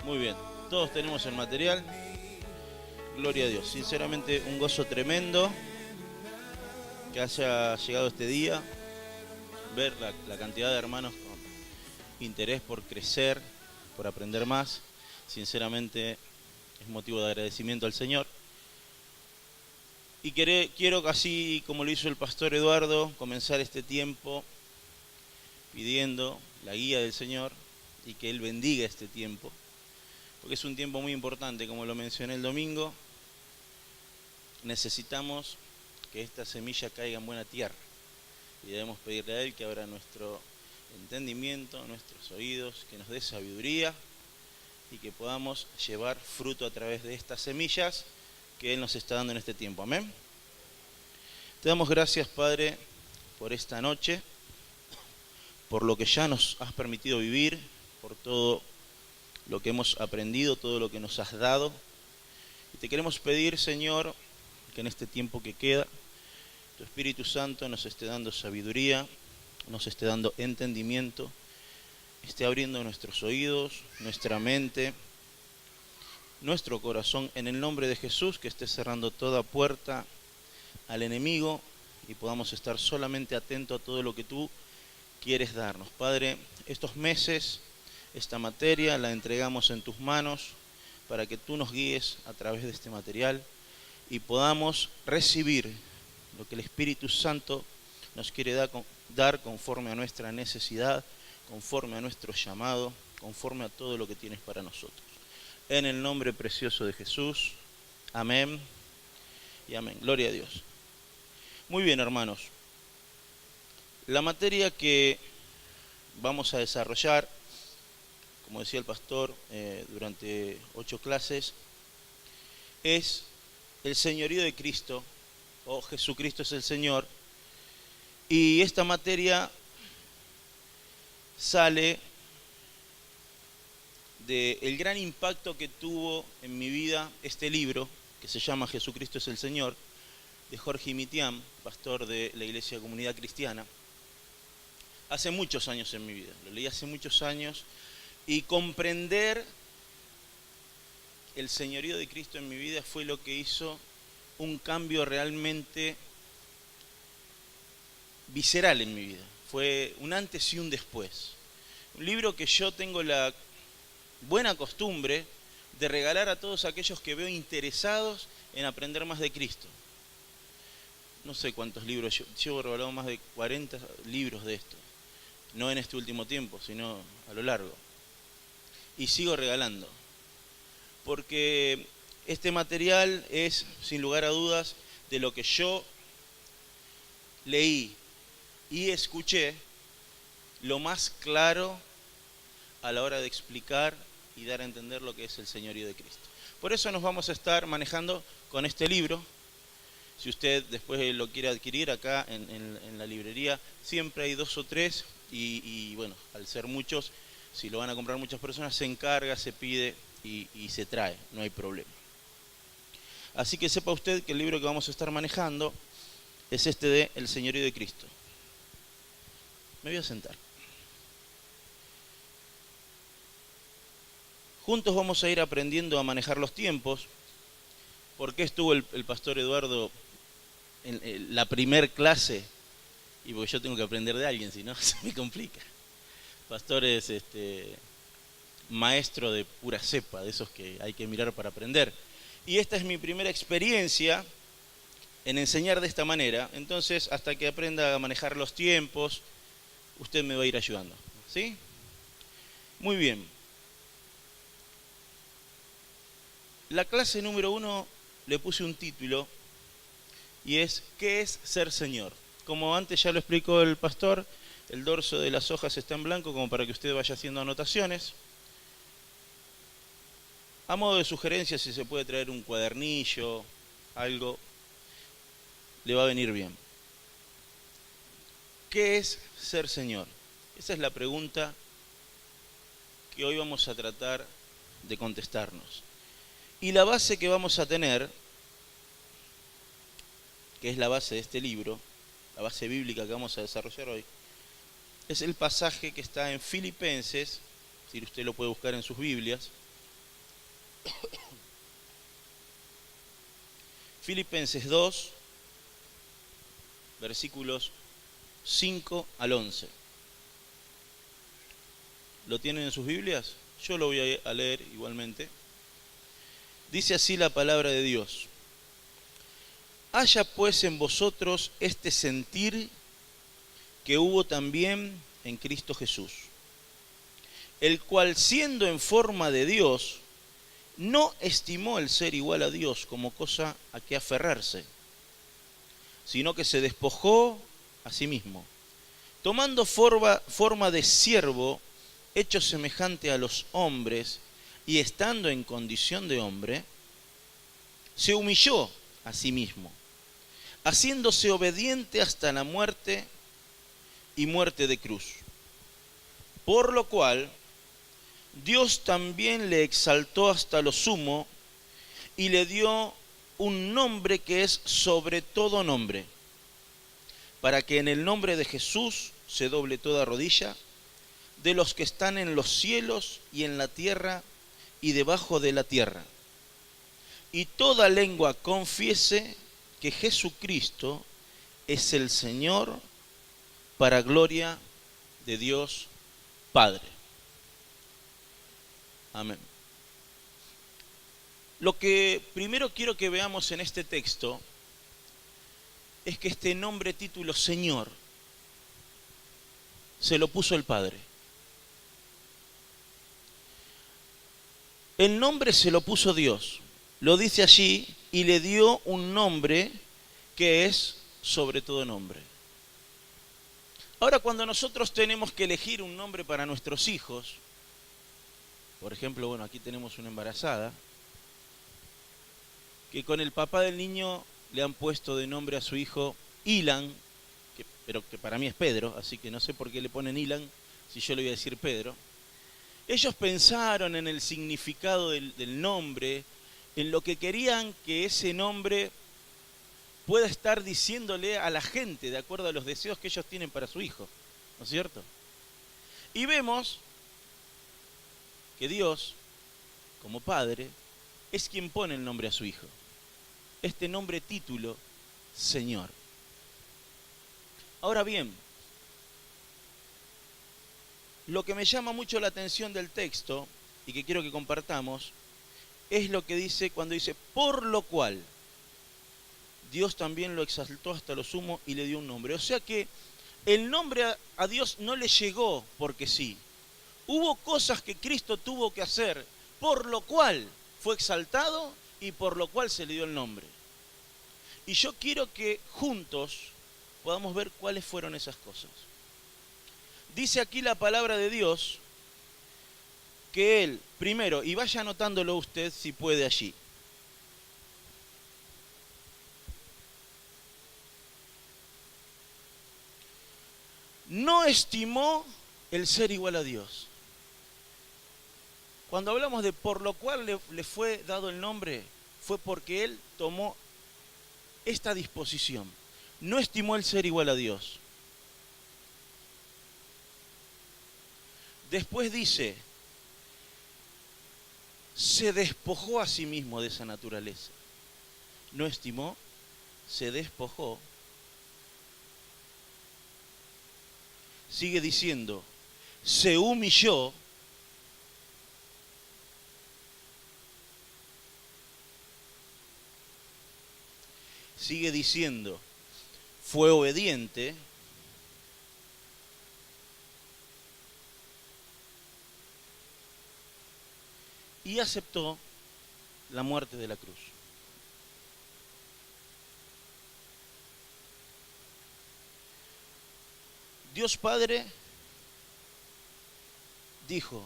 Muy bien, todos tenemos el material. Gloria a Dios. Sinceramente, un gozo tremendo que haya llegado este día. Ver la cantidad de hermanos con interés por crecer, por aprender más. Sinceramente, es motivo de agradecimiento al Señor. Y quiero, así como lo hizo el pastor Eduardo, comenzar este tiempo pidiendo la guía del Señor y que Él bendiga este tiempo. Porque es un tiempo muy importante, como lo mencioné el domingo. Necesitamos que esta semilla caiga en buena tierra y debemos pedirle a Él que abra nuestro entendimiento, nuestros oídos, que nos dé sabiduría y que podamos llevar fruto a través de estas semillas que Él nos está dando en este tiempo. Amén. Te damos gracias, Padre, por esta noche, por lo que ya nos has permitido vivir, por todo lo que hemos aprendido, todo lo que nos has dado. Y te queremos pedir, Señor, que en este tiempo que queda, tu Espíritu Santo nos esté dando sabiduría, nos esté dando entendimiento, esté abriendo nuestros oídos, nuestra mente, nuestro corazón, en el nombre de Jesús, que esté cerrando toda puerta al enemigo y podamos estar solamente atentos a todo lo que tú quieres darnos. Padre, estos meses, esta materia la entregamos en tus manos para que tú nos guíes a través de este material y podamos recibir lo que el Espíritu Santo nos quiere dar conforme a nuestra necesidad, conforme a nuestro llamado, conforme a todo lo que tienes para nosotros. En el nombre precioso de Jesús, amén y amén. Gloria a Dios. Muy bien, hermanos. La materia que vamos a desarrollar, como decía el pastor, durante 8 clases, es el señorío de Cristo, o Jesucristo es el Señor, y esta materia sale del gran impacto que tuvo en mi vida este libro, que se llama Jesucristo es el Señor, de Jorge Mitián, pastor de la Iglesia de Comunidad Cristiana, hace muchos años en mi vida. Lo leí hace muchos años y comprender el señorío de Cristo en mi vida fue lo que hizo un cambio realmente visceral en mi vida. Fue un antes y un después. Un libro que yo tengo la buena costumbre de regalar a todos aquellos que veo interesados en aprender más de Cristo. No sé cuántos libros, yo he regalado más de 40 libros de esto. No en este último tiempo, sino a lo largo. Y sigo regalando. Porque este material es, sin lugar a dudas, de lo que yo leí y escuché, lo más claro a la hora de explicar y dar a entender lo que es el señorío de Cristo. Por eso nos vamos a estar manejando con este libro. Si usted después lo quiere adquirir acá en la librería, siempre hay 2 o 3 y bueno, al ser muchos, si lo van a comprar muchas personas, se encarga, se pide y se trae, no hay problema. Así que sepa usted que el libro que vamos a estar manejando es este de El Señorío de Cristo. Me voy a sentar. Juntos vamos a ir aprendiendo a manejar los tiempos. ¿Por qué estuvo el pastor Eduardo en la primer clase? Y porque yo tengo que aprender de alguien, si no se me complica. El pastor es maestro de pura cepa, de esos que hay que mirar para aprender. Y esta es mi primera experiencia en enseñar de esta manera. Entonces, hasta que aprenda a manejar los tiempos, usted me va a ir ayudando. ¿Sí? Muy bien. La clase número 1 le puse un título y es ¿qué es ser Señor? Como antes ya lo explicó el pastor, el dorso de las hojas está en blanco como para que usted vaya haciendo anotaciones. A modo de sugerencia, si se puede traer un cuadernillo, algo, le va a venir bien. ¿Qué es ser Señor? Esa es la pregunta que hoy vamos a tratar de contestarnos. Y la base que vamos a tener, que es la base de este libro, la base bíblica que vamos a desarrollar hoy, es el pasaje que está en Filipenses, si usted lo puede buscar en sus Biblias, Filipenses 2, versículos 5 al 11. ¿Lo tienen en sus Biblias? Yo lo voy a leer igualmente. Dice así la palabra de Dios. Haya pues en vosotros este sentir que hubo también en Cristo Jesús, el cual siendo en forma de Dios, no estimó el ser igual a Dios como cosa a que aferrarse, sino que se despojó a sí mismo, tomando forma de siervo, hecho semejante a los hombres, y estando en condición de hombre, se humilló a sí mismo, haciéndose obediente hasta la muerte y muerte de cruz. Por lo cual, Dios también le exaltó hasta lo sumo y le dio un nombre que es sobre todo nombre, para que en el nombre de Jesús se doble toda rodilla, de los que están en los cielos y en la tierra y debajo de la tierra, y toda lengua confiese que Jesucristo es el Señor, para gloria de Dios Padre. Amén. Lo que primero quiero que veamos en este texto es que este nombre, título Señor, se lo puso el Padre. El nombre se lo puso Dios. Lo dice allí y le dio un nombre que es sobre todo nombre. Ahora, cuando nosotros tenemos que elegir un nombre para nuestros hijos, por ejemplo, bueno, aquí tenemos una embarazada, que con el papá del niño le han puesto de nombre a su hijo Ilan, pero que para mí es Pedro, así que no sé por qué le ponen Ilan, si yo le voy a decir Pedro. Ellos pensaron en el significado del nombre, en lo que querían que ese nombre pueda estar diciéndole a la gente de acuerdo a los deseos que ellos tienen para su hijo, ¿no es cierto? Y vemos que Dios, como Padre, es quien pone el nombre a su hijo. Este nombre título, Señor. Ahora bien, lo que me llama mucho la atención del texto y que quiero que compartamos es lo que dice cuando dice, por lo cual Dios también lo exaltó hasta lo sumo y le dio un nombre. O sea que el nombre a Dios no le llegó porque sí. Hubo cosas que Cristo tuvo que hacer, por lo cual fue exaltado y por lo cual se le dio el nombre. Y yo quiero que juntos podamos ver cuáles fueron esas cosas. Dice aquí la palabra de Dios que Él, primero, y vaya anotándolo usted si puede allí, no estimó el ser igual a Dios. Cuando hablamos de por lo cual le fue dado el nombre, fue porque Él tomó esta disposición. No estimó el ser igual a Dios. Después dice, se despojó a sí mismo de esa naturaleza. No estimó, se despojó. Sigue diciendo, se humilló. Sigue diciendo, fue obediente. Y aceptó la muerte de la cruz. Dios Padre dijo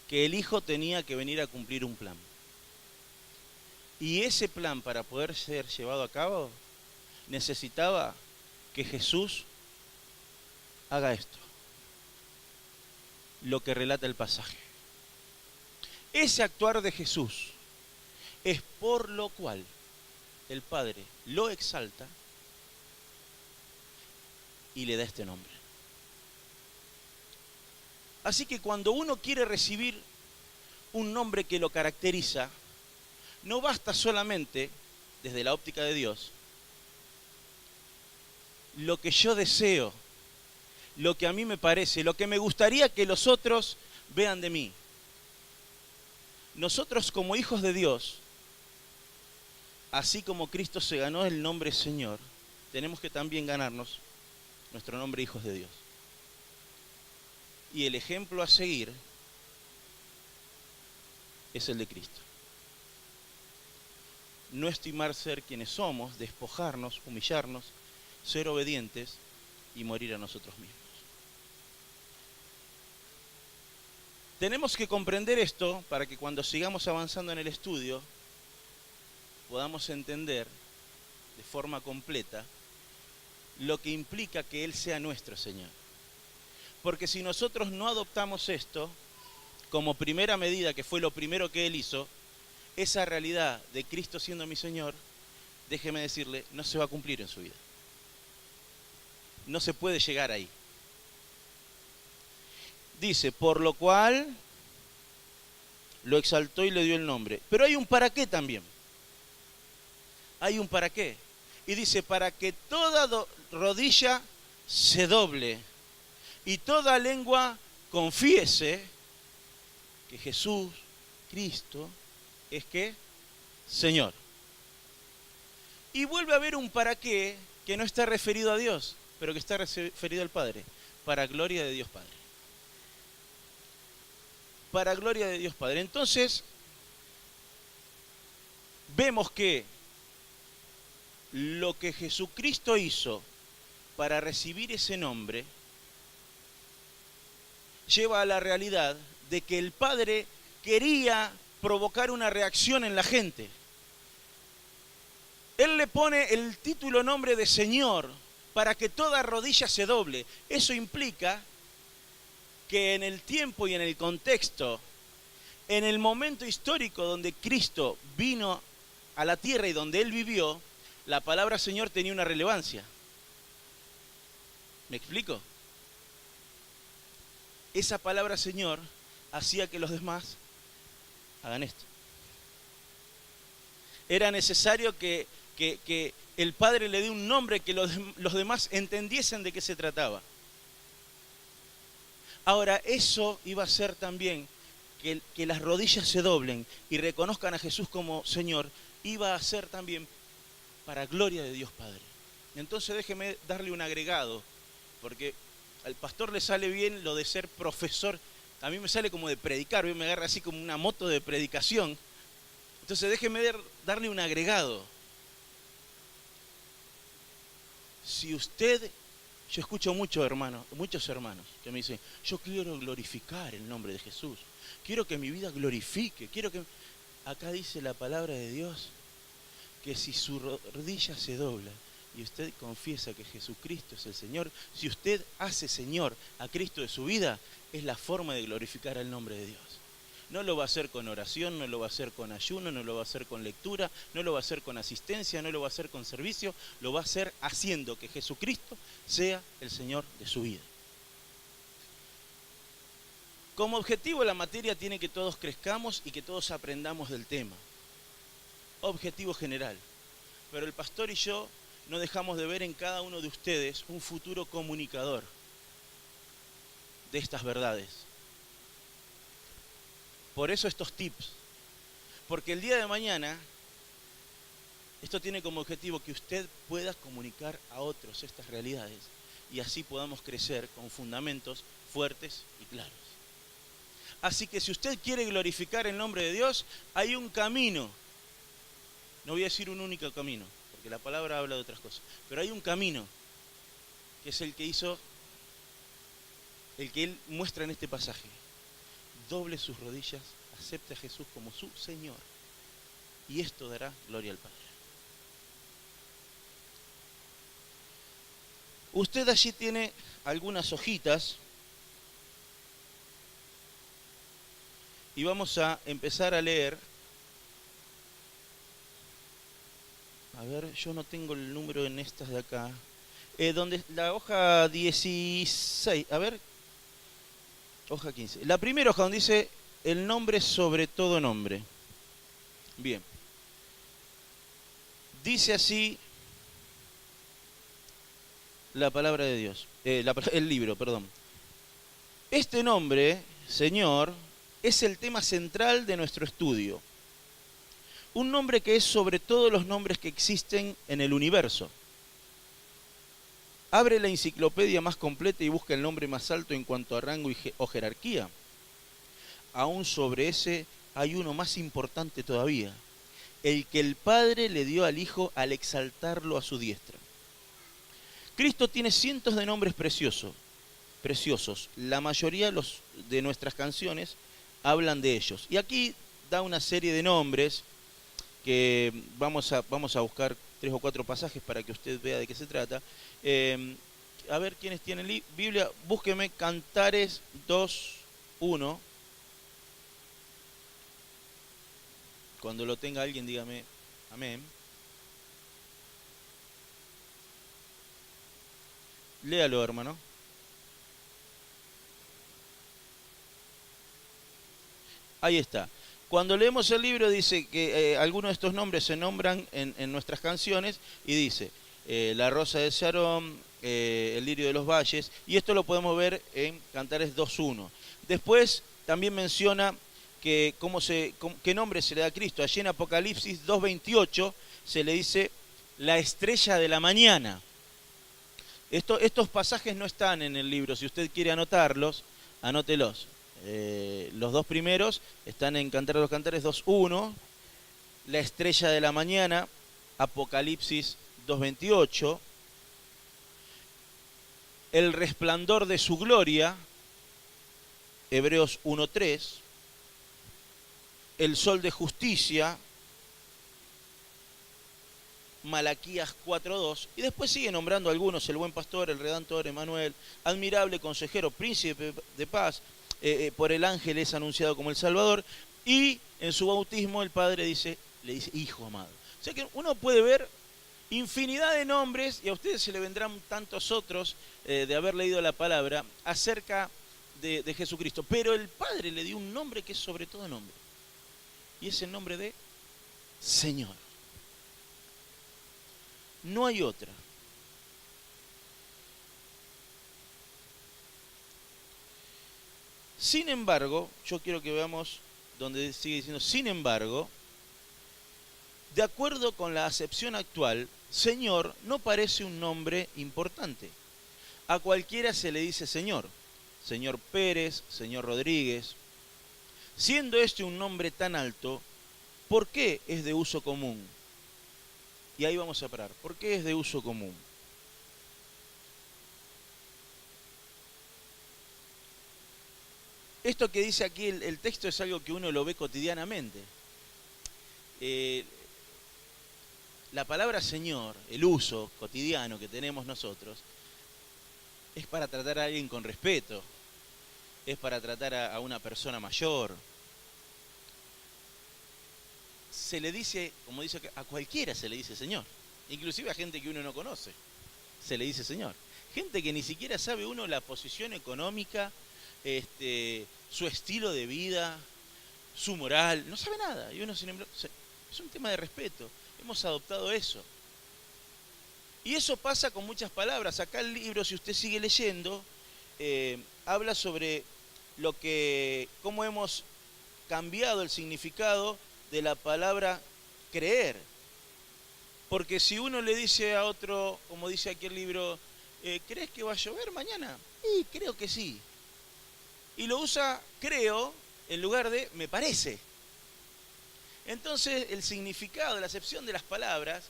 que el Hijo tenía que venir a cumplir un plan. Y ese plan, para poder ser llevado a cabo, necesitaba que Jesús haga esto, lo que relata el pasaje. Ese actuar de Jesús es por lo cual el Padre lo exalta y le da este nombre. Así que cuando uno quiere recibir un nombre que lo caracteriza, no basta solamente, desde la óptica de Dios, lo que yo deseo, lo que a mí me parece, lo que me gustaría que los otros vean de mí. Nosotros como hijos de Dios, así como Cristo se ganó el nombre Señor, tenemos que también ganarnos nuestro nombre hijos de Dios. Y el ejemplo a seguir es el de Cristo. No estimar ser quienes somos, despojarnos, humillarnos, ser obedientes y morir a nosotros mismos. Tenemos que comprender esto para que cuando sigamos avanzando en el estudio podamos entender de forma completa lo que implica que Él sea nuestro Señor. Porque si nosotros no adoptamos esto como primera medida, que fue lo primero que Él hizo, esa realidad de Cristo siendo mi Señor, déjeme decirle, no se va a cumplir en su vida. No se puede llegar ahí. Dice, por lo cual lo exaltó y le dio el nombre. Pero hay un para qué también. Hay un para qué. Y dice, para que toda rodilla se doble y toda lengua confiese que Jesús, Cristo, es que Señor. Y vuelve a haber un para qué que no está referido a Dios, pero que está referido al Padre, para gloria de Dios Padre. Para gloria de Dios Padre. Entonces, vemos que lo que Jesucristo hizo para recibir ese nombre lleva a la realidad de que el Padre quería provocar una reacción en la gente. Él le pone el título nombre de Señor para que toda rodilla se doble. Eso implica que en el tiempo y en el contexto, en el momento histórico donde Cristo vino a la tierra y donde Él vivió, la palabra Señor tenía una relevancia. ¿Me explico? Esa palabra Señor hacía que los demás hagan esto. Era necesario que el Padre le dé un nombre que los demás entendiesen de qué se trataba. Ahora, eso iba a ser también que las rodillas se doblen y reconozcan a Jesús como Señor, iba a ser también para gloria de Dios Padre. Entonces déjeme darle un agregado, porque al pastor le sale bien lo de ser profesor, a mí me sale como de predicar, me agarra así como una moto de predicación. Entonces déjeme darle un agregado. Si usted, yo escucho muchos hermanos que me dicen, yo quiero glorificar el nombre de Jesús, quiero que mi vida glorifique, acá dice la palabra de Dios, que si su rodilla se dobla y usted confiesa que Jesucristo es el Señor, si usted hace Señor a Cristo de su vida, es la forma de glorificar el nombre de Dios. No lo va a hacer con oración, no lo va a hacer con ayuno, no lo va a hacer con lectura, no lo va a hacer con asistencia, no lo va a hacer con servicio, lo va a hacer haciendo que Jesucristo sea el Señor de su vida. Como objetivo la materia tiene que todos crezcamos y que todos aprendamos del tema. Objetivo general. Pero el pastor y yo no dejamos de ver en cada uno de ustedes un futuro comunicador de estas verdades. Por eso estos tips. Porque el día de mañana, esto tiene como objetivo que usted pueda comunicar a otros estas realidades y así podamos crecer con fundamentos fuertes y claros. Así que si usted quiere glorificar el nombre de Dios, hay un camino. No voy a decir un único camino, porque la palabra habla de otras cosas. Pero hay un camino, que es el que Él muestra en este pasaje. Doble sus rodillas, acepte a Jesús como su Señor. Y esto dará gloria al Padre. Usted allí tiene algunas hojitas. Y vamos a empezar a leer. A ver, yo no tengo el número en estas de acá. Donde la hoja 16, a ver, hoja 15. La primera hoja donde dice el nombre sobre todo nombre. Bien. Dice así la palabra de Dios, el libro, perdón. Este nombre, Señor, es el tema central de nuestro estudio. Un nombre que es sobre todos los nombres que existen en el universo. Abre la enciclopedia más completa y busca el nombre más alto en cuanto a rango o jerarquía. Aún sobre ese hay uno más importante todavía, el que el Padre le dio al Hijo al exaltarlo a su diestra. Cristo tiene cientos de nombres preciosos. La mayoría de nuestras canciones hablan de ellos. Y aquí da una serie de nombres que vamos a buscar 3 o 4 pasajes para que usted vea de qué se trata. A ver, ¿quiénes tienen Biblia? Búsqueme Cantares 2:1. Cuando lo tenga alguien, dígame amén. Léalo, hermano. Ahí está. Cuando leemos el libro dice que algunos de estos nombres se nombran en nuestras canciones y dice la rosa de Sharon, el lirio de los valles, y esto lo podemos ver en Cantares 2:1. Después también menciona que qué nombre se le da a Cristo. Allí en Apocalipsis 2:28 se le dice la estrella de la mañana. Estos pasajes no están en el libro, si usted quiere anotarlos, anótelos. Los 2 primeros están en Cantar de los Cantares 2:1, la estrella de la mañana, Apocalipsis 2:28, el resplandor de su gloria, Hebreos 1:3, el sol de justicia, Malaquías 4:2, y después sigue nombrando algunos: el buen pastor, el redentor, Emanuel, admirable consejero, príncipe de paz, por el ángel es anunciado como el Salvador, y en su bautismo el Padre le dice Hijo amado. O sea que uno puede ver infinidad de nombres, y a ustedes se le vendrán tantos otros de haber leído la palabra acerca de Jesucristo, pero el Padre le dio un nombre que es sobre todo nombre, y es el nombre de Señor. No hay otra. Sin embargo, yo quiero que veamos donde sigue diciendo, sin embargo, de acuerdo con la acepción actual, Señor no parece un nombre importante. A cualquiera se le dice Señor. Señor Pérez, Señor Rodríguez. Siendo este un nombre tan alto, ¿por qué es de uso común? Y ahí vamos a parar. ¿Por qué es de uso común? Esto que dice aquí el texto es algo que uno lo ve cotidianamente. La palabra Señor, el uso cotidiano que tenemos nosotros, es para tratar a alguien con respeto, es para tratar a una persona mayor. Se le dice, como dice acá, a cualquiera se le dice Señor, inclusive a gente que uno no conoce, se le dice Señor. Gente que ni siquiera sabe uno la posición económica, su estilo de vida, su moral, no sabe nada. Y uno, sin embargo, es un tema de respeto. Hemos adoptado eso. Y eso pasa con muchas palabras. Acá el libro, si usted sigue leyendo, habla sobre cómo hemos cambiado el significado de la palabra creer. Porque si uno le dice a otro, como dice aquí el libro, ¿crees que va a llover mañana? Y creo que sí. Y lo usa creo en lugar de me parece. Entonces el significado, la acepción de las palabras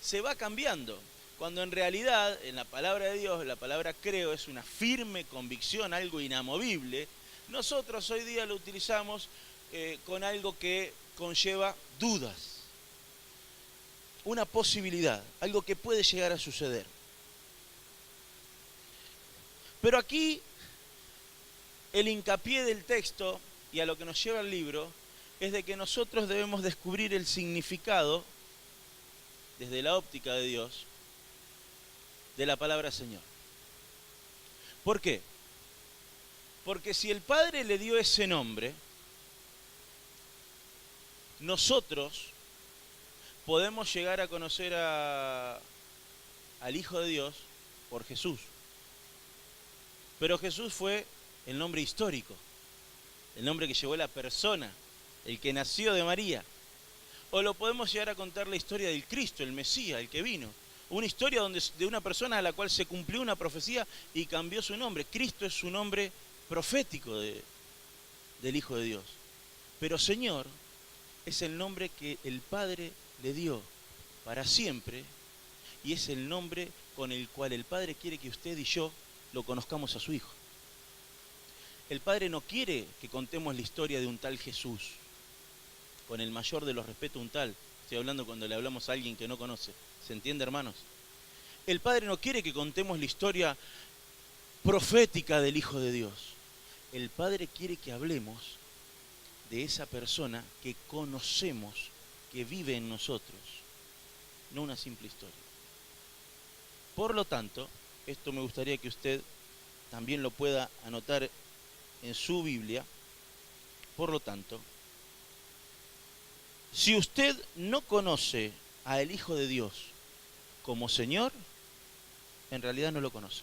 se va cambiando. Cuando en realidad en la palabra de Dios, la palabra creo es una firme convicción, algo inamovible. Nosotros hoy día lo utilizamos con algo que conlleva dudas. Una posibilidad, algo que puede llegar a suceder. Pero aquí el hincapié del texto y a lo que nos lleva el libro es de que nosotros debemos descubrir el significado desde la óptica de Dios de la palabra Señor. ¿Por qué? Porque si el Padre le dio ese nombre, nosotros podemos llegar a conocer al Hijo de Dios por Jesús. Pero Jesús fue el nombre histórico, el nombre que llevó la persona, el que nació de María. O lo podemos llegar a contar la historia del Cristo, el Mesías, el que vino. Una historia de una persona a la cual se cumplió una profecía y cambió su nombre. Cristo es su nombre profético del Hijo de Dios. Pero Señor es el nombre que el Padre le dio para siempre y es el nombre con el cual el Padre quiere que usted y yo lo conozcamos a su Hijo. El Padre no quiere que contemos la historia de un tal Jesús, con el mayor de los respetos, un tal. Estoy hablando cuando le hablamos a alguien que no conoce. ¿Se entiende, hermanos? El Padre no quiere que contemos la historia profética del Hijo de Dios. El Padre quiere que hablemos de esa persona que conocemos, que vive en nosotros, no una simple historia. Por lo tanto, esto me gustaría que usted también lo pueda anotar en su Biblia. Por lo tanto, si usted no conoce al Hijo de Dios como Señor, en realidad no lo conoce.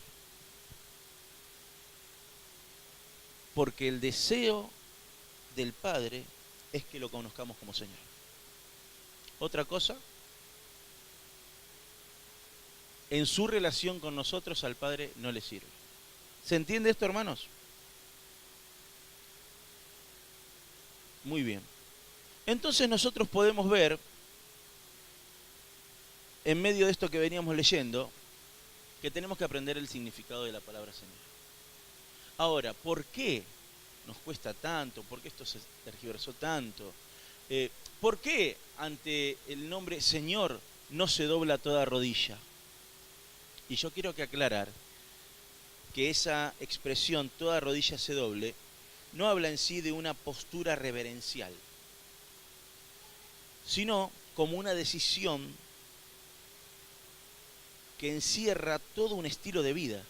Porque el deseo del Padre es que lo conozcamos como Señor. Otra cosa, en su relación con nosotros al Padre no le sirve. ¿Se entiende esto, hermanos? Muy bien. Entonces nosotros podemos ver, en medio de esto que veníamos leyendo, que tenemos que aprender el significado de la palabra Señor. Ahora, ¿por qué nos cuesta tanto? ¿Por qué esto se tergiversó tanto? ¿Por qué ante el nombre Señor no se dobla toda rodilla? Y yo quiero que aclarar que esa expresión, toda rodilla se doble, no habla en sí de una postura reverencial, sino como una decisión que encierra todo un estilo de vida.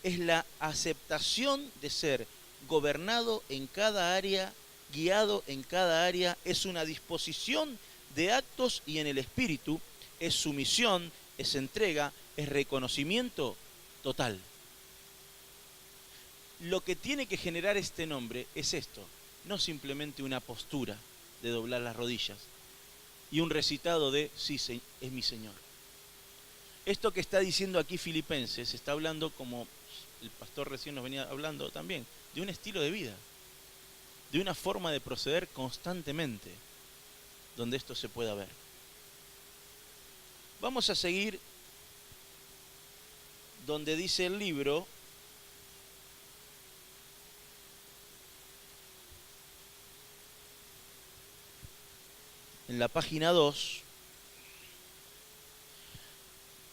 Es la aceptación de ser gobernado en cada área, guiado en cada área, es una disposición de actos y en el espíritu, es sumisión, es entrega, es reconocimiento total. Lo que tiene que generar este nombre es esto, no simplemente una postura de doblar las rodillas y un recitado de sí, es mi Señor. Esto que está diciendo aquí Filipenses está hablando, como el pastor recién nos venía hablando también, de un estilo de vida, de una forma de proceder constantemente, donde esto se pueda ver. Vamos a seguir donde dice el libro, en la página 2,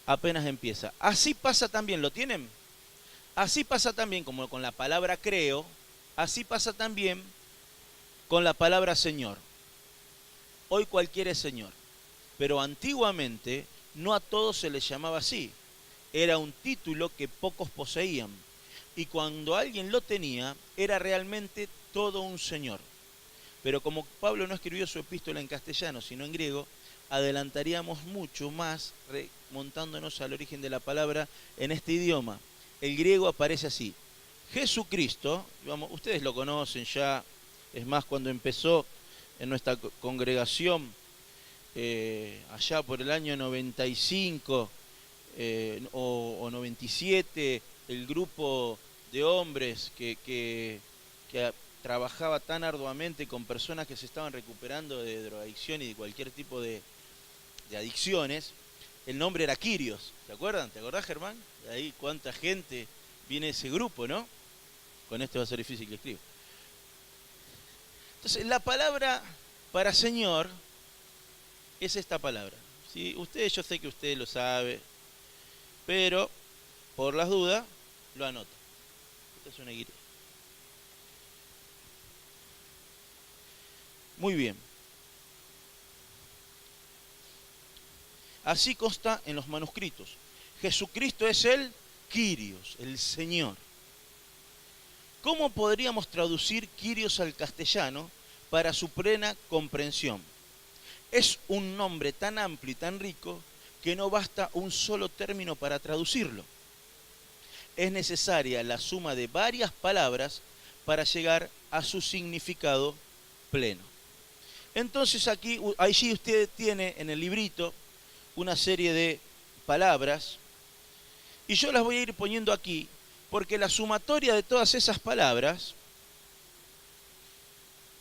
apenas empieza. Así pasa también, ¿lo tienen? Así pasa también como con la palabra creo, así pasa también con la palabra Señor. Hoy cualquiera es Señor, pero antiguamente no a todos se les llamaba así. Era un título que pocos poseían y cuando alguien lo tenía era realmente todo un señor. Pero como Pablo no escribió su epístola en castellano, sino en griego, adelantaríamos mucho más remontándonos al origen de la palabra en este idioma. El griego aparece así. Jesucristo, vamos, ustedes lo conocen ya, es más, cuando empezó en nuestra congregación, allá por el año 95 o 97, el grupo de hombres que trabajaba tan arduamente con personas que se estaban recuperando de drogadicción y de cualquier tipo de adicciones, el nombre era Quirios. ¿Te acuerdan? ¿Te acordás, Germán? De ahí cuánta gente viene ese grupo, ¿no? Con esto va a ser difícil que escriba. Entonces, la palabra para Señor es esta palabra. ¿Sí? Ustedes, yo sé que ustedes lo saben, pero por las dudas lo anotan. Esta es una guía. Muy bien. Así consta en los manuscritos. Jesucristo es el Kyrios, el Señor. ¿Cómo podríamos traducir Kyrios al castellano para su plena comprensión. Es un nombre tan amplio y tan rico que no basta un solo término para traducirlo. Es necesaria la suma de varias palabras para llegar a su significado pleno. Entonces allí usted tiene en el librito una serie de palabras y yo las voy a ir poniendo aquí porque la sumatoria de todas esas palabras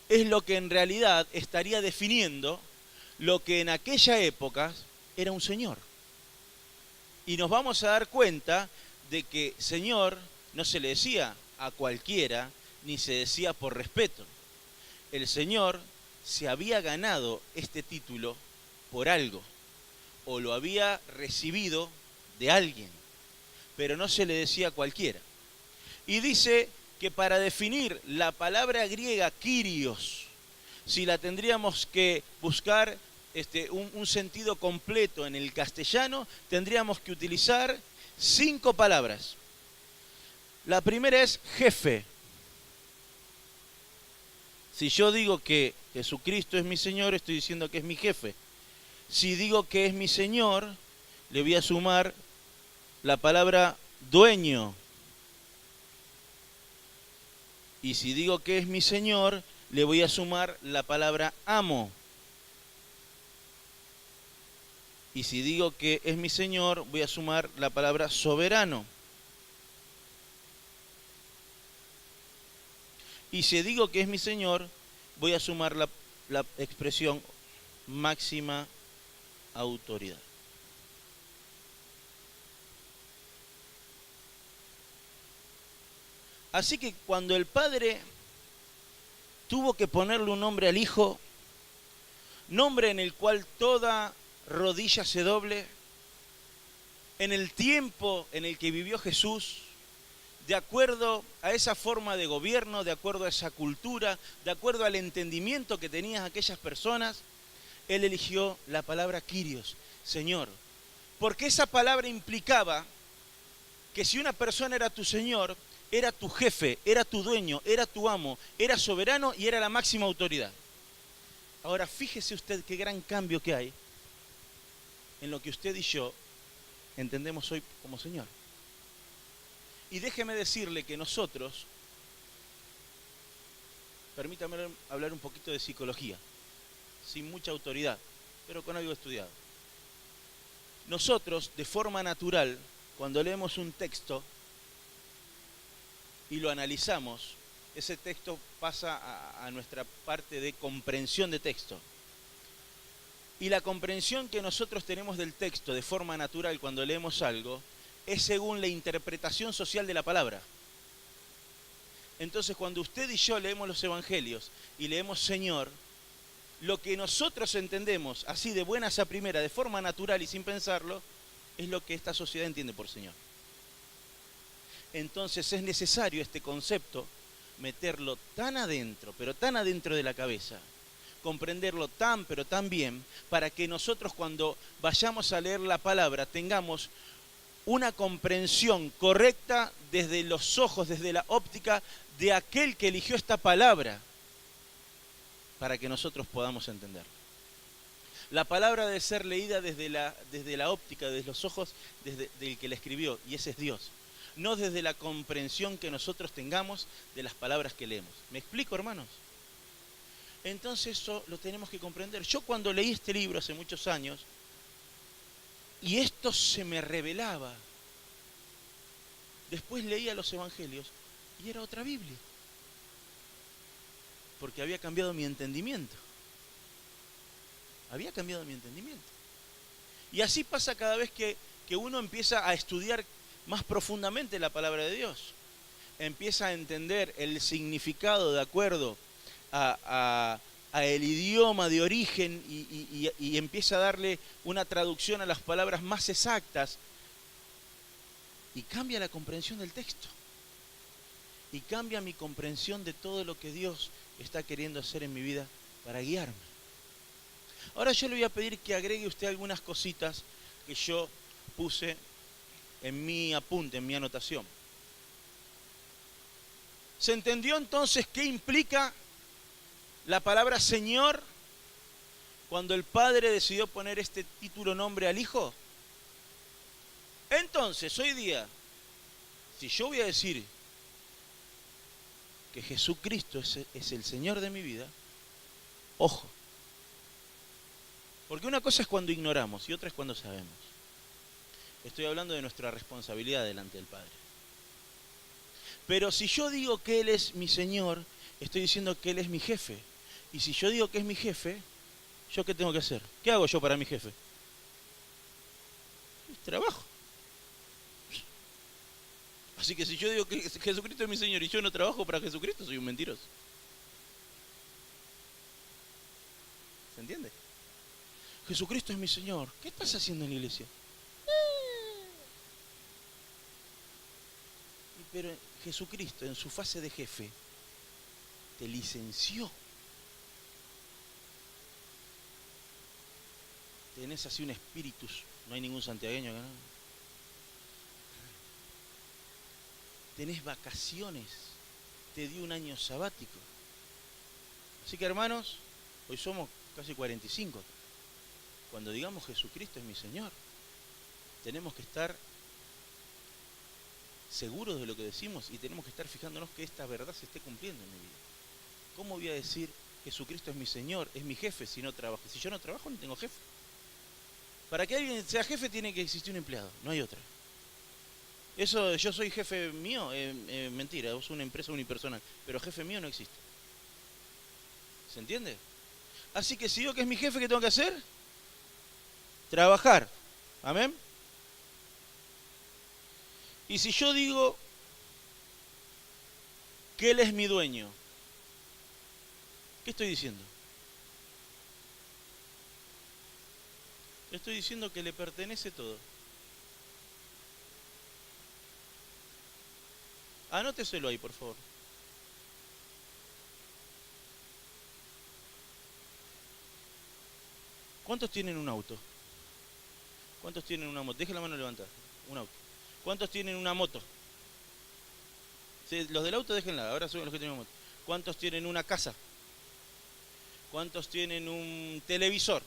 es lo que en realidad estaría definiendo lo que en aquella época era un señor. Y nos vamos a dar cuenta de que señor no se le decía a cualquiera, ni se decía por respeto. El señor se había ganado este título por algo, o lo había recibido de alguien, pero no se le decía a cualquiera. Y dice que para definir la palabra griega Kyrios, si la tendríamos que buscar un sentido completo en el castellano, tendríamos que utilizar 5 palabras. La primera es jefe. Si yo digo que Jesucristo es mi Señor, estoy diciendo que es mi jefe. Si digo que es mi Señor, le voy a sumar la palabra dueño. Y si digo que es mi Señor, le voy a sumar la palabra amo. Y si digo que es mi Señor, voy a sumar la palabra soberano. Y si digo que es mi Señor, voy a sumar la expresión máxima autoridad. Así que cuando el Padre tuvo que ponerle un nombre al Hijo, nombre en el cual toda rodilla se doble, en el tiempo en el que vivió Jesús, de acuerdo a esa forma de gobierno, de acuerdo a esa cultura, de acuerdo al entendimiento que tenían aquellas personas, Él eligió la palabra Kyrios, Señor, porque esa palabra implicaba que si una persona era tu Señor, era tu jefe, era tu dueño, era tu amo, era soberano y era la máxima autoridad. Ahora fíjese usted qué gran cambio que hay en lo que usted y yo entendemos hoy como Señor. Y déjeme decirle que nosotros, permítame hablar un poquito de psicología, sin mucha autoridad, pero con algo estudiado. Nosotros, de forma natural, cuando leemos un texto y lo analizamos, ese texto pasa a nuestra parte de comprensión de texto. Y la comprensión que nosotros tenemos del texto de forma natural cuando leemos algo es según la interpretación social de la palabra. Entonces, cuando usted y yo leemos los evangelios y leemos Señor, lo que nosotros entendemos así de buenas a primera, de forma natural y sin pensarlo, es lo que esta sociedad entiende por Señor. Entonces es necesario este concepto meterlo tan adentro, pero tan adentro de la cabeza, comprenderlo tan, pero tan bien, para que nosotros cuando vayamos a leer la palabra tengamos una comprensión correcta desde los ojos, desde la óptica de aquel que eligió esta palabra, para que nosotros podamos entenderla. La palabra debe ser leída desde la óptica, desde los ojos del que la escribió, y ese es Dios. No desde la comprensión que nosotros tengamos de las palabras que leemos. ¿Me explico, hermanos? Entonces eso lo tenemos que comprender. Yo cuando leí este libro hace muchos años, y esto se me revelaba, después leía los evangelios y era otra Biblia. Porque había cambiado mi entendimiento. Había cambiado mi entendimiento. Y así pasa cada vez que uno empieza a estudiar más profundamente la palabra de Dios. Empieza a entender el significado de acuerdo a el idioma de origen y empieza a darle una traducción a las palabras más exactas y cambia la comprensión del texto y cambia mi comprensión de todo lo que Dios está queriendo hacer en mi vida para guiarme. Ahora yo le voy a pedir que agregue usted algunas cositas que yo puse en mi apunte, en mi anotación. ¿Se entendió entonces qué implica La palabra Señor, cuando el Padre decidió poner este título nombre al Hijo, entonces hoy día, si yo voy a decir que Jesucristo es el Señor de mi vida, ojo, porque una cosa es cuando ignoramos y otra es cuando sabemos. Estoy hablando de nuestra responsabilidad delante del Padre. Pero si yo digo que Él es mi Señor, estoy diciendo que Él es mi jefe. Y si yo digo que es mi jefe, ¿yo qué tengo que hacer? ¿Qué hago yo para mi jefe? Trabajo. Así que si yo digo que Jesucristo es mi Señor y yo no trabajo para Jesucristo, soy un mentiroso. ¿Se entiende? Jesucristo es mi Señor. ¿Qué estás haciendo en la iglesia? Pero Jesucristo, en su fase de jefe, te licenció. Tenés así un espíritus. No hay ningún santiagueño acá, ¿no? Tenés vacaciones. Te dio un año sabático. Así que, hermanos, hoy somos casi 45. Cuando digamos Jesucristo es mi Señor, tenemos que estar seguros de lo que decimos y tenemos que estar fijándonos que esta verdad se esté cumpliendo en mi vida. ¿Cómo voy a decir Jesucristo es mi Señor, es mi jefe si no trabajo? Si yo no trabajo, no tengo jefe. Para que alguien sea jefe tiene que existir un empleado, no hay otra. Eso, yo soy jefe mío, mentira, es una empresa unipersonal, pero jefe mío no existe. ¿Se entiende? Así que si digo que es mi jefe, ¿qué tengo que hacer? Trabajar. ¿Amén? Y si yo digo que Él es mi dueño, ¿qué estoy diciendo? Estoy diciendo que le pertenece todo. Anóteselo ahí, por favor. ¿Cuántos tienen un auto? ¿Cuántos tienen una moto? Deje la mano levantada. Un auto. ¿Cuántos tienen una moto? Sí, los del auto déjenla, ahora son los que tienen moto. ¿Cuántos tienen una casa? ¿Cuántos tienen un televisor?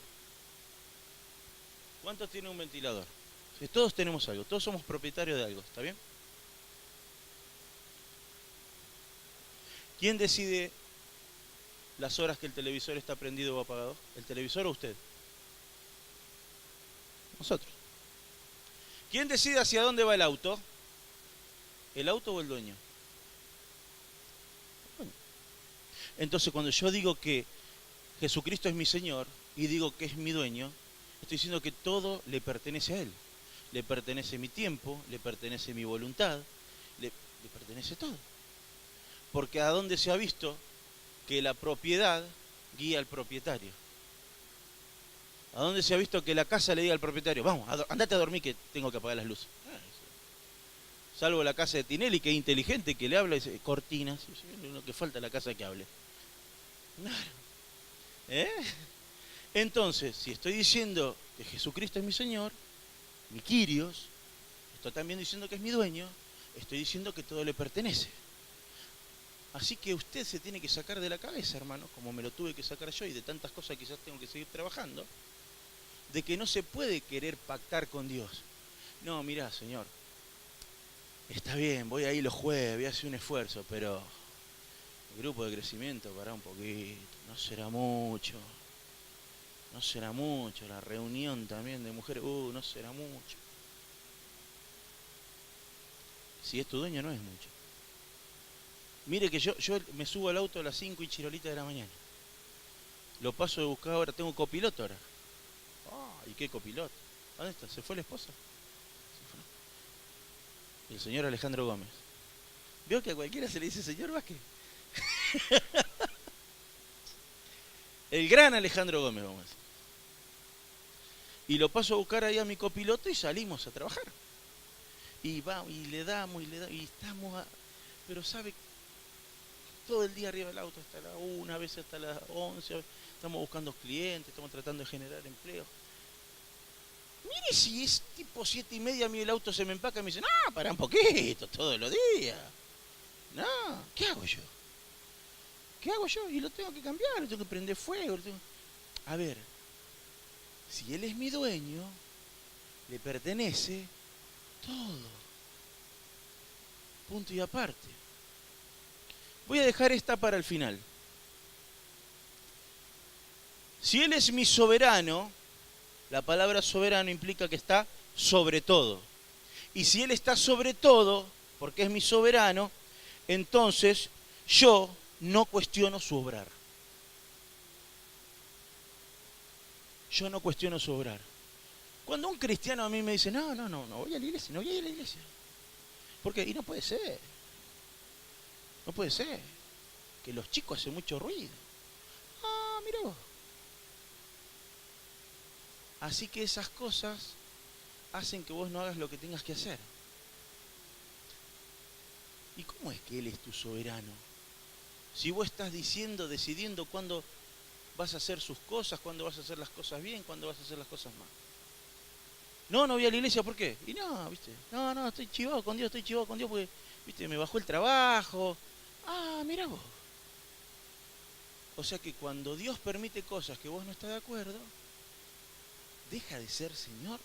¿Cuántos tienen un ventilador? Sí, todos tenemos algo, todos somos propietarios de algo, ¿está bien? ¿Quién decide las horas que el televisor está prendido o apagado? ¿El televisor o usted? Nosotros. ¿Quién decide hacia dónde va el auto? ¿El auto o el dueño? Bueno. Entonces cuando yo digo que Jesucristo es mi Señor y digo que es mi dueño, estoy diciendo que todo le pertenece a Él. Le pertenece mi tiempo, le pertenece mi voluntad, le pertenece todo. Porque ¿a dónde se ha visto que la propiedad guía al propietario? ¿A dónde se ha visto que la casa le diga al propietario, vamos, andate a dormir que tengo que apagar las luces? Salvo la casa de Tinelli, que es inteligente, que le habla y dice, cortinas, lo que falta es la casa que hable. Claro. Entonces, si estoy diciendo que Jesucristo es mi Señor, mi Kyrios, estoy también diciendo que es mi dueño, estoy diciendo que todo le pertenece. Así que usted se tiene que sacar de la cabeza, hermano, como me lo tuve que sacar yo y de tantas cosas quizás tengo que seguir trabajando, de que no se puede querer pactar con Dios. No, mirá, Señor, está bien, voy a ir los jueves, voy a hacer un esfuerzo, pero el grupo de crecimiento, pará un poquito, no será mucho, la reunión también de mujeres, no será mucho. Si es tu dueño no es mucho. Mire que yo me subo al auto a las 5 y chirolita de la mañana. Lo paso de buscar ahora, tengo copiloto ahora. ¿Y qué copiloto? ¿Dónde está? ¿Se fue la esposa? Se fue. El señor Alejandro Gómez. ¿Veo que a cualquiera se le dice señor Vázquez? El gran Alejandro Gómez, vamos a decir. Y lo paso a buscar ahí a mi copiloto y salimos a trabajar. Y vamos, y le damos, y estamos pero sabe, todo el día arriba del auto, hasta la 1, a veces hasta las 11, estamos buscando clientes, estamos tratando de generar empleo. Mire si es tipo 7:30, a mí el auto se me empaca y me dice, no, pará un poquito, todos los días. No, ¿qué hago yo? ¿qué hago yo? Y lo tengo que cambiar, lo tengo que prender fuego. A ver, si Él es mi dueño, le pertenece todo. Punto y aparte. Voy a dejar esta para el final. Si Él es mi soberano, la palabra soberano implica que está sobre todo. Y si Él está sobre todo, porque es mi soberano, entonces yo no cuestiono su obrar. Yo no cuestiono su obrar. Cuando un cristiano a mí me dice, no voy a la iglesia, no voy a ir a la iglesia. ¿Por qué? Y no puede ser. No puede ser. Que los chicos hacen mucho ruido. Ah, mira vos. Así que esas cosas hacen que vos no hagas lo que tengas que hacer. ¿Y cómo es que Él es tu soberano? Si vos estás decidiendo cuándo vas a hacer sus cosas, cuándo vas a hacer las cosas bien, cuándo vas a hacer las cosas mal. No voy a la iglesia, ¿por qué? Y no, ¿viste? No, estoy chivado con Dios porque, ¿viste? Me bajó el trabajo. Ah, mirá vos. O sea que cuando Dios permite cosas que vos no estás de acuerdo, deja de ser Señor.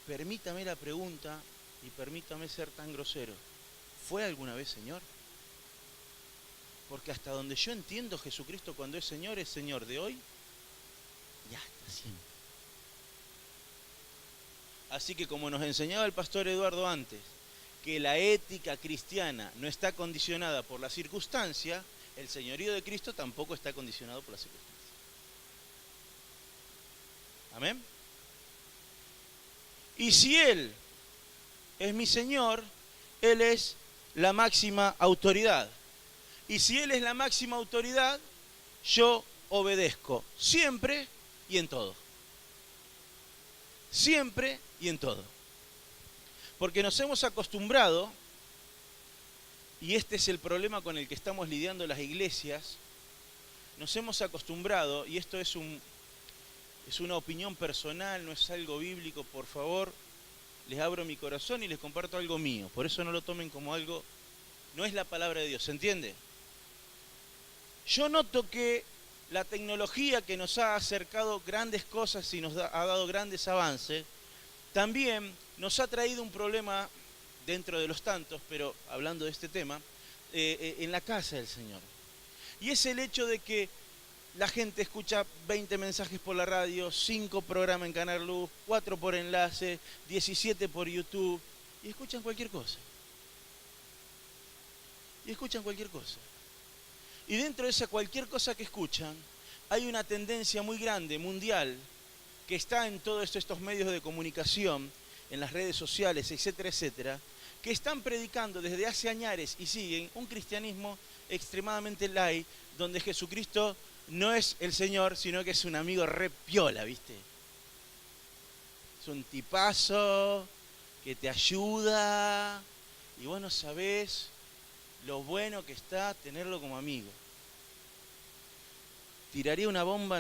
Permítame la pregunta y permítame ser tan grosero. ¿Fue alguna vez Señor? Porque hasta donde yo entiendo, Jesucristo cuando es Señor de hoy y hasta siempre. Así que como nos enseñaba el pastor Eduardo antes, que la ética cristiana no está condicionada por la circunstancia, el señorío de Cristo tampoco está condicionado por la circunstancia. ¿Amén? Y si Él es mi Señor, Él es la máxima autoridad. Y si Él es la máxima autoridad, yo obedezco siempre y en todo. Siempre y en todo. Porque nos hemos acostumbrado, y este es el problema con el que estamos lidiando las iglesias, nos hemos acostumbrado, y esto es una opinión personal, no es algo bíblico, por favor, les abro mi corazón y les comparto algo mío, por eso no lo tomen como algo, no es la palabra de Dios, ¿se entiende? Yo noto que la tecnología que nos ha acercado grandes cosas y nos ha dado grandes avances, también nos ha traído un problema dentro de los tantos, pero hablando de este tema, en la casa del Señor. Y es el hecho de que la gente escucha 20 mensajes por la radio, 5 programas en Canal Luz, 4 por enlace, 17 por YouTube, y escuchan cualquier cosa. Y dentro de esa cualquier cosa que escuchan, hay una tendencia muy grande, mundial, que está en todos estos medios de comunicación, en las redes sociales, etcétera, etcétera, que están predicando desde hace años y siguen un cristianismo extremadamente light, donde Jesucristo no es el Señor, sino que es un amigo re piola, ¿viste? Es un tipazo que te ayuda y vos no sabés lo bueno que está tenerlo como amigo. Tiraría una bomba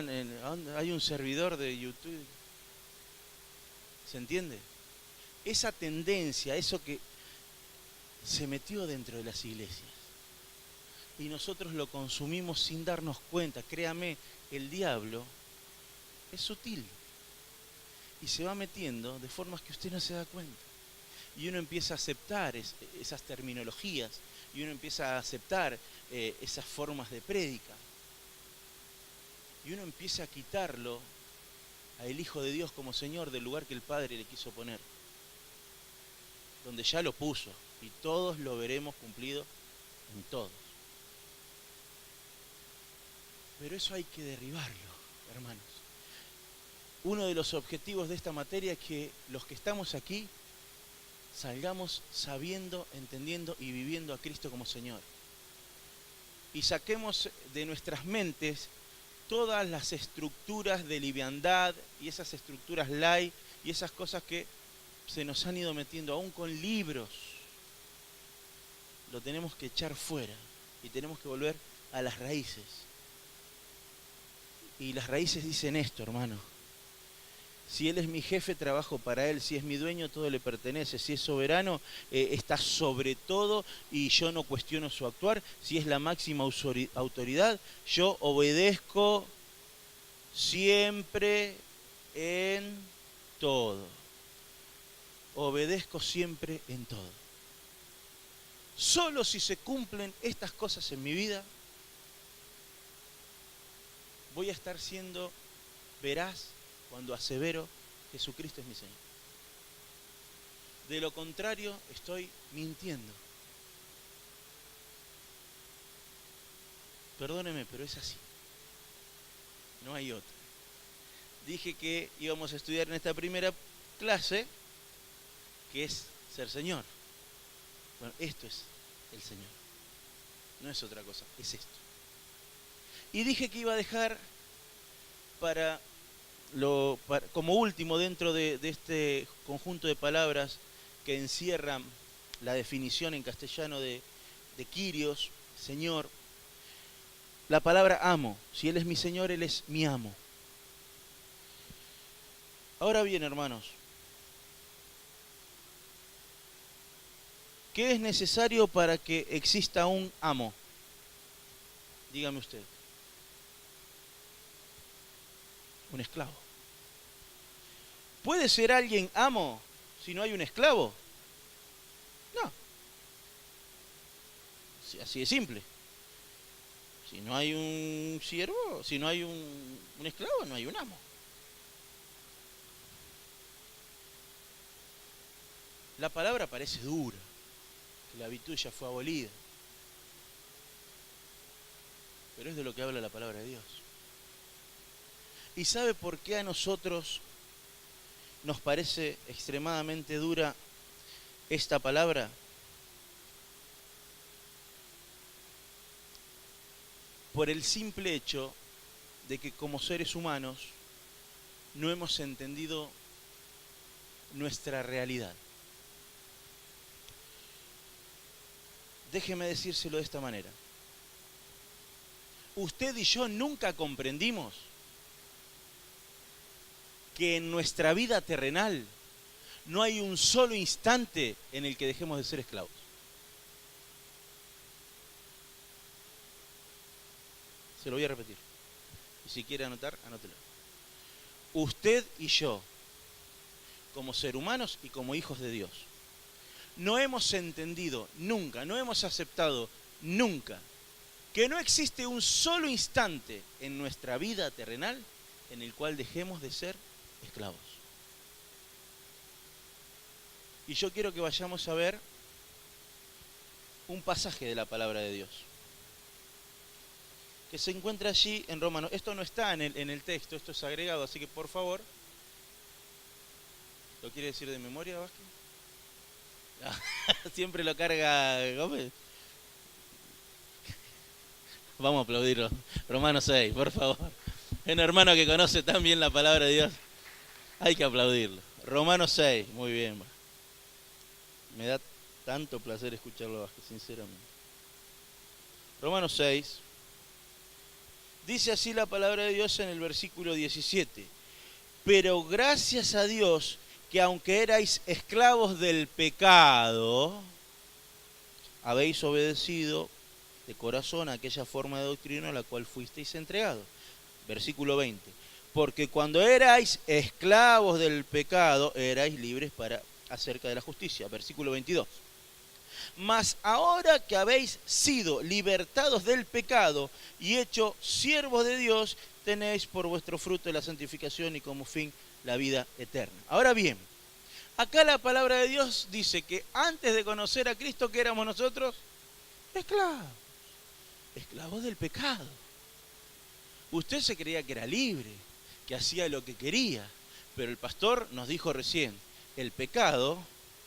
hay un servidor de YouTube. ¿Se entiende? Esa tendencia, eso que se metió dentro de las iglesias. Y nosotros lo consumimos sin darnos cuenta. Créame, el diablo es sutil. Y se va metiendo de formas que usted no se da cuenta. Y uno empieza a aceptar esas terminologías. Y uno empieza a aceptar esas formas de prédica. Y uno empieza a quitarlo al Hijo de Dios como Señor del lugar que el Padre le quiso poner. Donde ya lo puso. Y todos lo veremos cumplido en todos. Pero eso hay que derribarlo, hermanos. Uno de los objetivos de esta materia es que los que estamos aquí salgamos sabiendo, entendiendo y viviendo a Cristo como Señor. Y saquemos de nuestras mentes todas las estructuras de liviandad y esas estructuras light y esas cosas que se nos han ido metiendo, aún con libros. Lo tenemos que echar fuera y tenemos que volver a las raíces. Y las raíces dicen esto, hermano. Si Él es mi jefe, trabajo para Él. Si es mi dueño, todo le pertenece. Si es soberano, está sobre todo y yo no cuestiono su actuar. Si es la máxima autoridad, yo obedezco siempre en todo. Obedezco siempre en todo. Solo si se cumplen estas cosas en mi vida, voy a estar siendo veraz cuando asevero Jesucristo es mi Señor. De lo contrario, estoy mintiendo. Perdóneme, pero es así. No hay otra. Dije que íbamos a estudiar en esta primera clase, que es ser Señor. Bueno, esto es el Señor. No es otra cosa, es esto. Y dije que iba a dejar como último dentro de este conjunto de palabras que encierran la definición en castellano de Kyrios, Señor, la palabra amo. Si Él es mi Señor, Él es mi amo. Ahora bien, hermanos, ¿qué es necesario para que exista un amo? Dígame usted. Un esclavo. ¿Puede ser alguien amo si no hay un esclavo? No. Así de simple. Si no hay un siervo, si no hay un esclavo, no hay un amo. La palabra parece dura, que la habitud ya fue abolida. Pero es de lo que habla la palabra de Dios. ¿Y sabe por qué a nosotros nos parece extremadamente dura esta palabra? Por el simple hecho de que como seres humanos no hemos entendido nuestra realidad. Déjeme decírselo de esta manera. Usted y yo nunca comprendimos que en nuestra vida terrenal no hay un solo instante en el que dejemos de ser esclavos. Se lo voy a repetir. Y si quiere anotar, anótelo. Usted y yo, como seres humanos y como hijos de Dios, no hemos entendido nunca, no hemos aceptado nunca que no existe un solo instante en nuestra vida terrenal en el cual dejemos de ser esclavos. Y yo quiero que vayamos a ver un pasaje de la palabra de Dios que se encuentra allí en Romanos. Esto no está en el texto, esto es agregado, así que por favor, ¿lo quiere decir de memoria, Vázquez? Siempre lo carga Gómez. Vamos a aplaudirlo. Romanos 6, por favor. Un hermano que conoce tan bien la palabra de Dios. Hay que aplaudirlo. Romanos 6, muy bien. Me da tanto placer escucharlo, Vázquez, sinceramente. Romanos 6. Dice así la palabra de Dios en el versículo 17. Pero gracias a Dios que aunque erais esclavos del pecado, habéis obedecido de corazón a aquella forma de doctrina a la cual fuisteis entregados. Versículo 20. Porque cuando erais esclavos del pecado, erais libres acerca de la justicia. Versículo 22. Mas ahora que habéis sido libertados del pecado y hecho siervos de Dios, tenéis por vuestro fruto la santificación y como fin la vida eterna. Ahora bien, acá la palabra de Dios dice que antes de conocer a Cristo, ¿qué éramos nosotros? Esclavos. Esclavos del pecado. Usted se creía que era libre, que hacía lo que quería, pero el pastor nos dijo recién, el pecado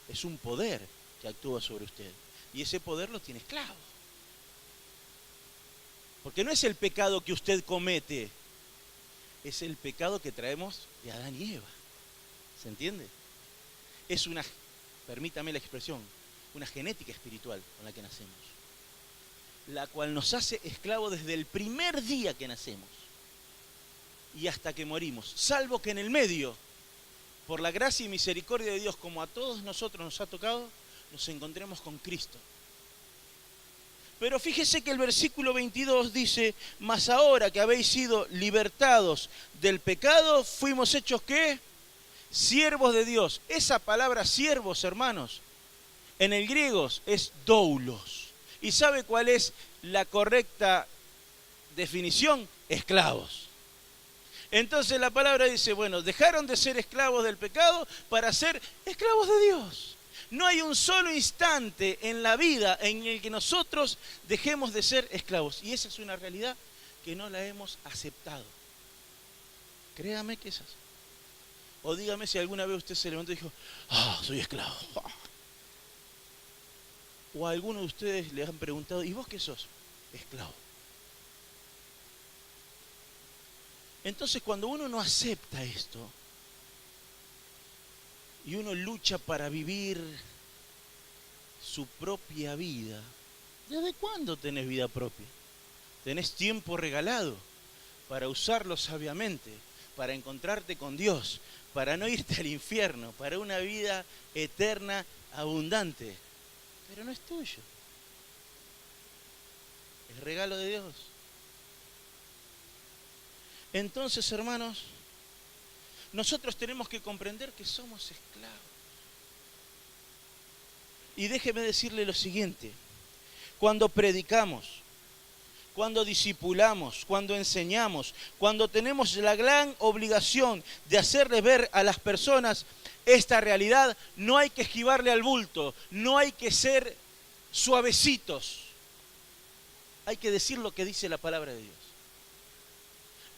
es un poder que actúa sobre usted. Y ese poder lo tiene esclavo. Porque no es el pecado que usted comete, es el pecado que traemos de Adán y Eva. ¿Se entiende? Es permítame la expresión, una genética espiritual con la que nacemos, la cual nos hace esclavos desde el primer día que nacemos y hasta que morimos, salvo que en el medio por la gracia y misericordia de Dios, como a todos nosotros nos ha tocado, nos encontremos con Cristo. Pero fíjese que el versículo 22 dice, mas ahora que habéis sido libertados del pecado, fuimos hechos ¿qué? Siervos de Dios. Esa palabra siervos, hermanos, en el griego es doulos. ¿Y sabe cuál es la correcta definición? Esclavos. Entonces la palabra dice, bueno, dejaron de ser esclavos del pecado para ser esclavos de Dios. No hay un solo instante en la vida en el que nosotros dejemos de ser esclavos. Y esa es una realidad que no la hemos aceptado. Créame que es así. O dígame si alguna vez usted se levantó y dijo, soy esclavo. O a alguno de ustedes le han preguntado, ¿y vos qué sos? Esclavo. Entonces cuando uno no acepta esto, y uno lucha para vivir su propia vida, ¿desde cuándo tenés vida propia? Tenés tiempo regalado para usarlo sabiamente, para encontrarte con Dios, para no irte al infierno, para una vida eterna, abundante. Pero no es tuyo. Es regalo de Dios. Entonces, hermanos, nosotros tenemos que comprender que somos esclavos. Y déjeme decirle lo siguiente. Cuando predicamos, cuando discipulamos, cuando enseñamos, cuando tenemos la gran obligación de hacerles ver a las personas esta realidad, no hay que esquivarle al bulto, no hay que ser suavecitos. Hay que decir lo que dice la palabra de Dios.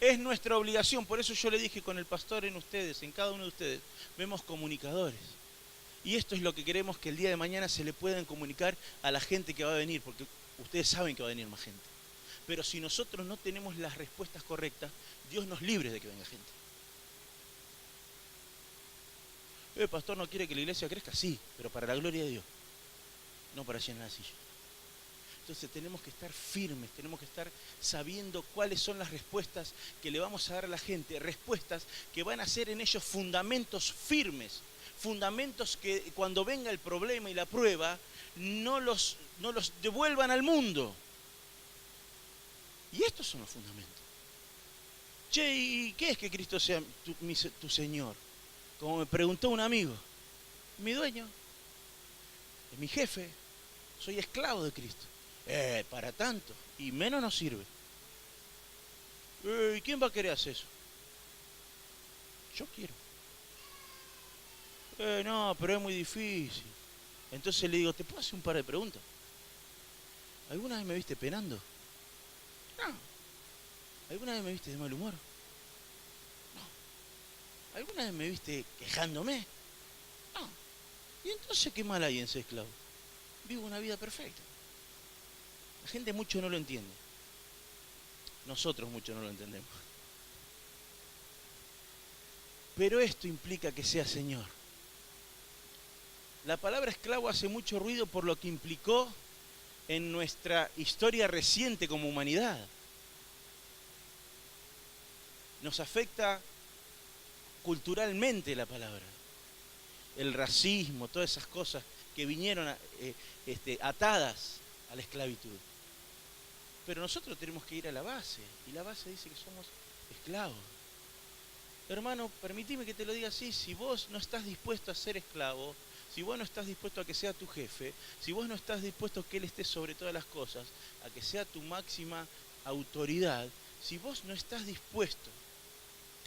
Es nuestra obligación, por eso yo le dije con el pastor en ustedes, en cada uno de ustedes, vemos comunicadores. Y esto es lo que queremos que el día de mañana se le puedan comunicar a la gente que va a venir, porque ustedes saben que va a venir más gente. Pero si nosotros no tenemos las respuestas correctas, Dios nos libre de que venga gente. El pastor no quiere que la iglesia crezca, sí, pero para la gloria de Dios, no para llenar la silla. Entonces tenemos que estar firmes, tenemos que estar sabiendo cuáles son las respuestas que le vamos a dar a la gente, respuestas que van a ser en ellos fundamentos firmes, fundamentos que cuando venga el problema y la prueba, no los devuelvan al mundo. Y estos son los fundamentos. Che, ¿y qué es que Cristo sea tu Señor? Como me preguntó un amigo, mi dueño, es mi jefe, soy esclavo de Cristo. Para tanto, y menos nos sirve. ¿Y quién va a querer hacer eso? Yo quiero. No, pero es muy difícil. Entonces le digo, ¿te puedo hacer un par de preguntas? ¿Alguna vez me viste penando? No. ¿Alguna vez me viste de mal humor? No. ¿Alguna vez me viste quejándome? No. ¿Y entonces qué mal hay en ser esclavo? Vivo una vida perfecta. La gente mucho no lo entiende. Nosotros mucho no lo entendemos. Pero esto implica que sea Señor. La palabra esclavo hace mucho ruido por lo que implicó en nuestra historia reciente como humanidad. Nos afecta culturalmente la palabra. El racismo, todas esas cosas que vinieron atadas a la esclavitud. Pero nosotros tenemos que ir a la base, y la base dice que somos esclavos. Hermano, permíteme que te lo diga así, si vos no estás dispuesto a ser esclavo, si vos no estás dispuesto a que sea tu jefe, si vos no estás dispuesto a que Él esté sobre todas las cosas, a que sea tu máxima autoridad, si vos no estás dispuesto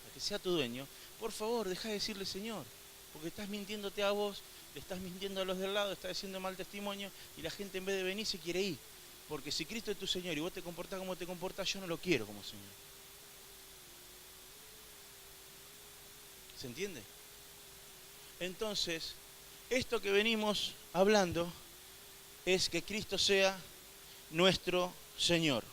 a que sea tu dueño, por favor, deja de decirle Señor, porque estás mintiéndote a vos, le estás mintiendo a los del lado, estás haciendo mal testimonio, y la gente en vez de venir se quiere ir. Porque si Cristo es tu Señor y vos te comportás como te comportás, yo no lo quiero como Señor. ¿Se entiende? Entonces, esto que venimos hablando es que Cristo sea nuestro Señor.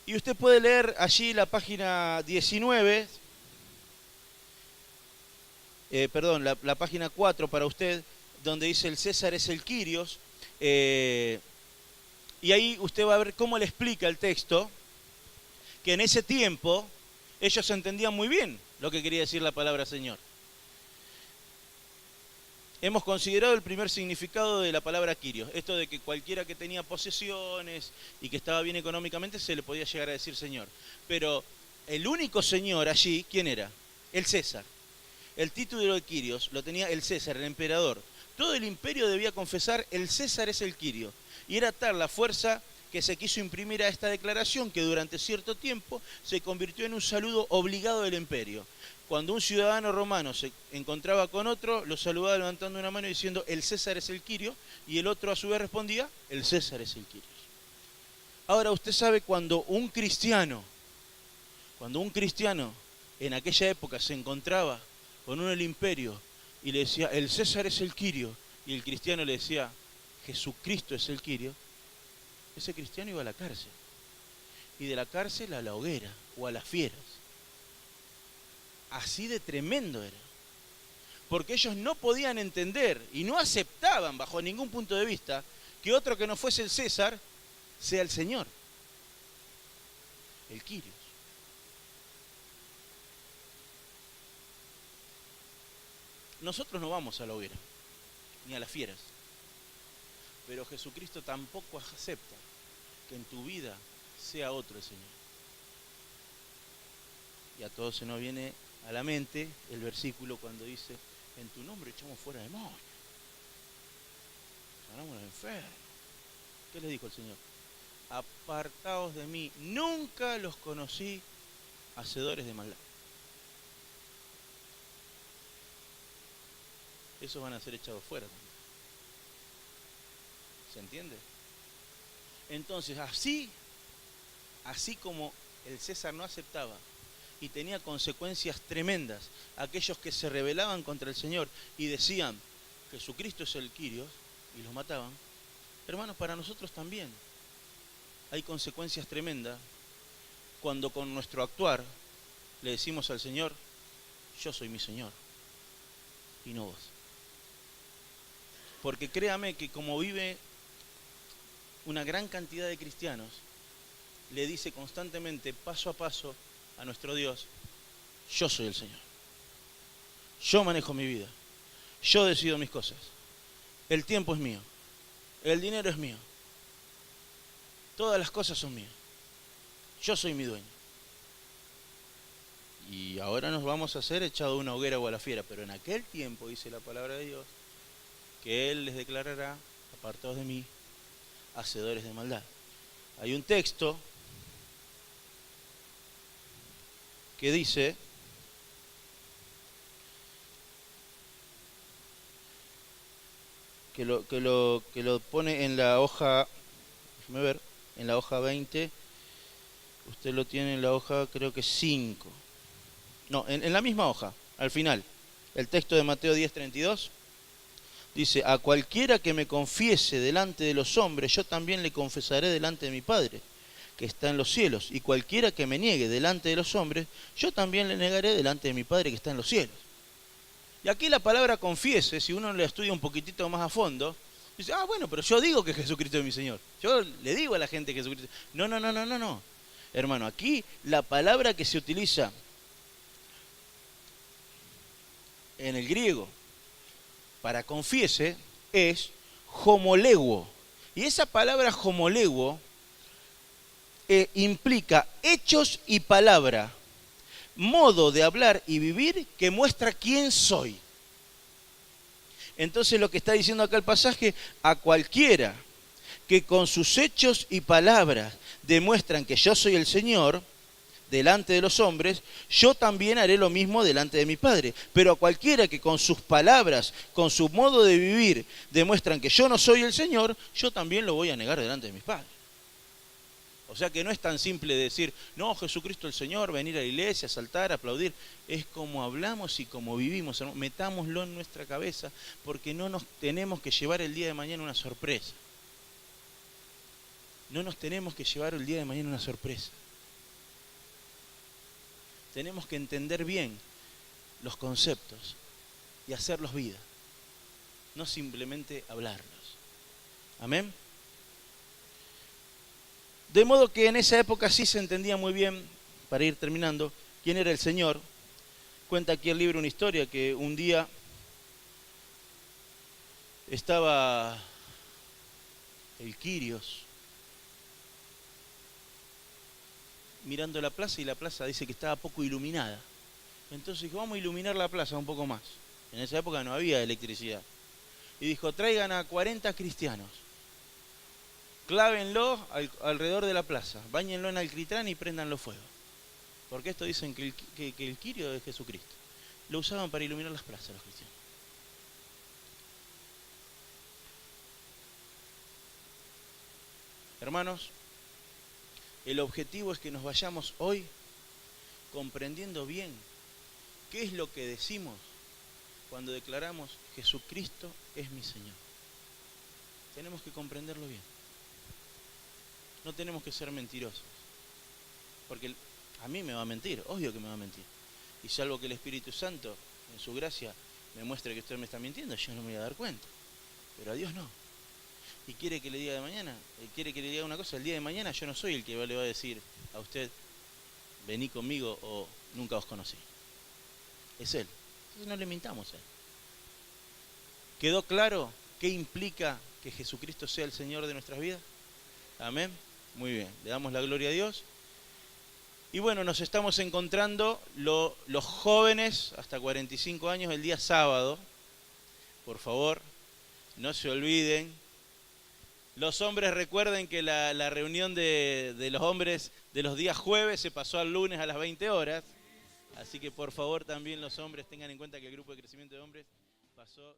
Y usted puede leer allí la página 19, la página 4 para usted, donde dice el César es el Kyrios. Y ahí usted va a ver cómo le explica el texto que en ese tiempo ellos entendían muy bien lo que quería decir la palabra Señor. Hemos considerado el primer significado de la palabra Kyrios, esto de que cualquiera que tenía posesiones y que estaba bien económicamente se le podía llegar a decir Señor. Pero el único Señor allí, ¿quién era? El César. El título de Kyrios lo tenía el César, el emperador. Todo el imperio debía confesar, el César es el Kyrios. Y era tal la fuerza que se quiso imprimir a esta declaración que durante cierto tiempo se convirtió en un saludo obligado del imperio. Cuando un ciudadano romano se encontraba con otro, lo saludaba levantando una mano y diciendo, el César es el Kyrios, y el otro a su vez respondía, el César es el Kyrios. Ahora usted sabe cuando un cristiano en aquella época se encontraba con uno del imperio y le decía, el César es el Kyrios, y el cristiano le decía, Jesucristo es el Kyrios, ese cristiano iba a la cárcel. Y de la cárcel a la hoguera o a las fieras. Así de tremendo era. Porque ellos no podían entender y no aceptaban bajo ningún punto de vista que otro que no fuese el César sea el Señor. El Kyrios. Nosotros no vamos a la hoguera, ni a las fieras. Pero Jesucristo tampoco acepta que en tu vida sea otro el Señor. Y a todos se nos viene a la mente el versículo cuando dice, en tu nombre echamos fuera demonios, sanamos a los enfermos. ¿Qué les dijo el Señor? Apartaos de mí, nunca los conocí, hacedores de maldad. Esos van a ser echados fuera también. ¿Se entiende? Entonces, así como el César no aceptaba y tenía consecuencias tremendas, aquellos que se rebelaban contra el Señor y decían, Jesucristo es el Kyrios, y los mataban, hermanos, para nosotros también hay consecuencias tremendas cuando con nuestro actuar le decimos al Señor, yo soy mi Señor, y no vos. Porque créame que como vive una gran cantidad de cristianos, le dice constantemente, paso a paso, a nuestro Dios, yo soy el Señor. Yo manejo mi vida. Yo decido mis cosas. El tiempo es mío. El dinero es mío. Todas las cosas son mías. Yo soy mi dueño. Y ahora nos vamos a hacer echado a una hoguera o a la fiera, pero en aquel tiempo, dice la palabra de Dios, que Él les declarará, apartados de mí, hacedores de maldad. Hay un texto que dice que lo pone en la hoja, déjame ver, en la hoja 20, usted lo tiene en la hoja creo que 5, no, en la misma hoja, al final, el texto de Mateo 10:32, dice, a cualquiera que me confiese delante de los hombres, yo también le confesaré delante de mi Padre, que está en los cielos. Y cualquiera que me niegue delante de los hombres, yo también le negaré delante de mi Padre, que está en los cielos. Y aquí la palabra confiese, si uno la estudia un poquitito más a fondo, dice, bueno, pero yo digo que Jesucristo es mi Señor. Yo le digo a la gente que Jesucristo... No. Hermano, aquí la palabra que se utiliza en el griego para confiese es homoleuo. Y esa palabra homoleuo implica hechos y palabra, modo de hablar y vivir que muestra quién soy. Entonces lo que está diciendo acá el pasaje, a cualquiera que con sus hechos y palabras demuestran que yo soy el Señor delante de los hombres, yo también haré lo mismo delante de mi Padre. Pero a cualquiera que con sus palabras, con su modo de vivir, demuestran que yo no soy el Señor, yo también lo voy a negar delante de mis padres. O sea que no es tan simple decir, no, Jesucristo el Señor, venir a la iglesia, saltar, aplaudir. Es como hablamos y como vivimos. Metámoslo en nuestra cabeza porque no nos tenemos que llevar el día de mañana una sorpresa. No nos tenemos que llevar el día de mañana una sorpresa. Tenemos que entender bien los conceptos y hacerlos vida. No simplemente hablarlos. Amén. De modo que en esa época sí se entendía muy bien, para ir terminando, quién era el Señor. Cuenta aquí el libro una historia que un día estaba el Quirios mirando la plaza y la plaza dice que estaba poco iluminada. Entonces dijo, vamos a iluminar la plaza un poco más. En esa época no había electricidad. Y dijo, traigan a 40 cristianos, clávenlo alrededor de la plaza, báñenlo en alquitrán y préndanlo fuego. Porque esto dicen que el Quirio es Jesucristo. Lo usaban para iluminar las plazas los cristianos. Hermanos, el objetivo es que nos vayamos hoy comprendiendo bien qué es lo que decimos cuando declaramos Jesucristo es mi Señor. Tenemos que comprenderlo bien. No tenemos que ser mentirosos. Porque a mí me va a mentir, obvio que me va a mentir. Y salvo que el Espíritu Santo, en su gracia, me muestre que usted me está mintiendo, yo no me voy a dar cuenta. Pero a Dios no. Y quiere que le diga de mañana, quiere que le diga una cosa, el día de mañana yo no soy el que le va a decir a usted, vení conmigo o nunca os conocí. Es Él. Entonces no le mintamos a Él. ¿Quedó claro qué implica que Jesucristo sea el Señor de nuestras vidas? Amén. Muy bien, le damos la gloria a Dios. Y bueno, nos estamos encontrando los jóvenes hasta 45 años el día sábado. Por favor, no se olviden. Los hombres recuerden que la reunión de los hombres de los días jueves se pasó al lunes a las 20 horas. Así que por favor también los hombres tengan en cuenta que el grupo de crecimiento de hombres pasó...